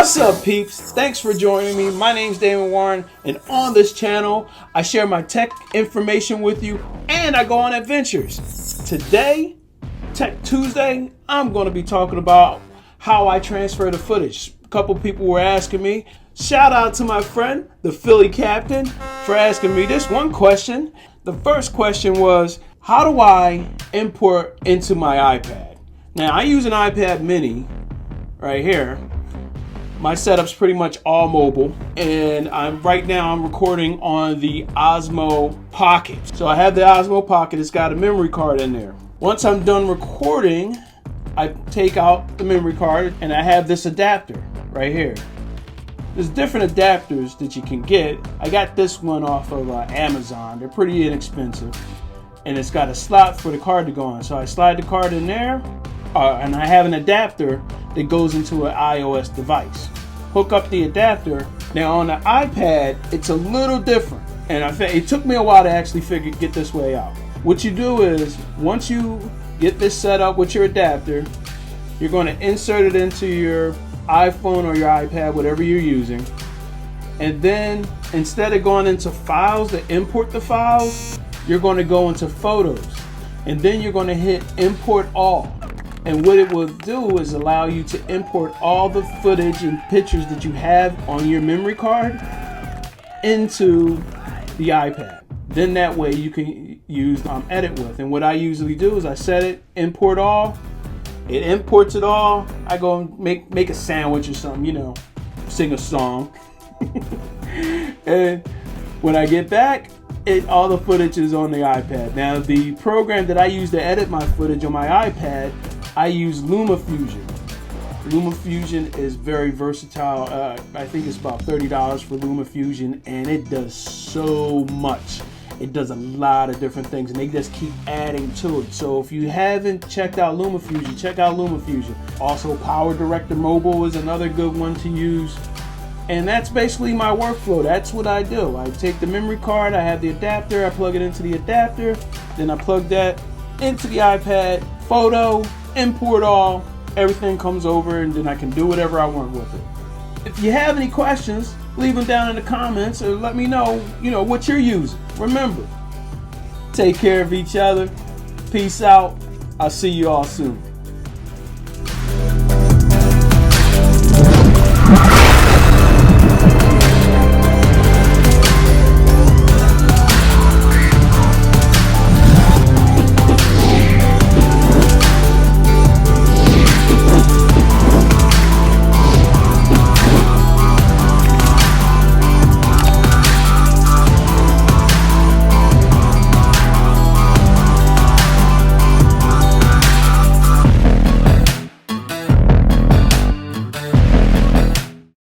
What's up, peeps? Thanks for joining me. My name's Damon Warren, and on this channel, I share my tech information with you, and I go on adventures. Today, Tech Tuesday, I'm going to be talking about how I transfer the footage. A couple people were asking me. Shout out to my friend, the Philly Captain, for asking me this one question. The first question was, how do I import into my iPad? Now, I use an iPad mini right here. My setup's pretty much all mobile, and right now I'm recording on the Osmo Pocket. So I have the Osmo Pocket, it's got a memory card in there. Once I'm done recording, I take out the memory card and I have this adapter right here. There's different adapters that you can get. I got this one off of Amazon. They're pretty inexpensive, and it's got a slot for the card to go in. So I slide the card in there, and I have an adapter that goes into an iOS device. Hook up the adapter. Now on the iPad, it's a little different, and it took me a while to actually get this way out. What you do is, once you get this set up with your adapter, you're going to insert it into your iPhone or your iPad, whatever you're using, and then instead of going into files to import the files, you're going to go into photos, and then you're going to hit import all. And what it will do is allow you to import all the footage and pictures that you have on your memory card into the iPad. Then that way you can use Edit with. And what I usually do is I set it, import all. It imports it all. I go and make a sandwich or something, sing a song. And when I get back, all the footage is on the iPad. Now, the program that I use to edit my footage on my iPad, I use LumaFusion. LumaFusion is very versatile. I think it's about $30 for LumaFusion, and it does so much. It does a lot of different things, and they just keep adding to it. So if you haven't checked out LumaFusion, check out LumaFusion. Also, PowerDirector Mobile is another good one to use. And that's basically my workflow. That's what I do. I take the memory card, I have the adapter, I plug it into the adapter, then I plug that into the iPad, photo, import all, everything comes over, and then I can do whatever I want with it. If you have any questions, leave them down in the comments or let me know, what you're using. Remember, take care of each other. Peace out. I'll see you all soon.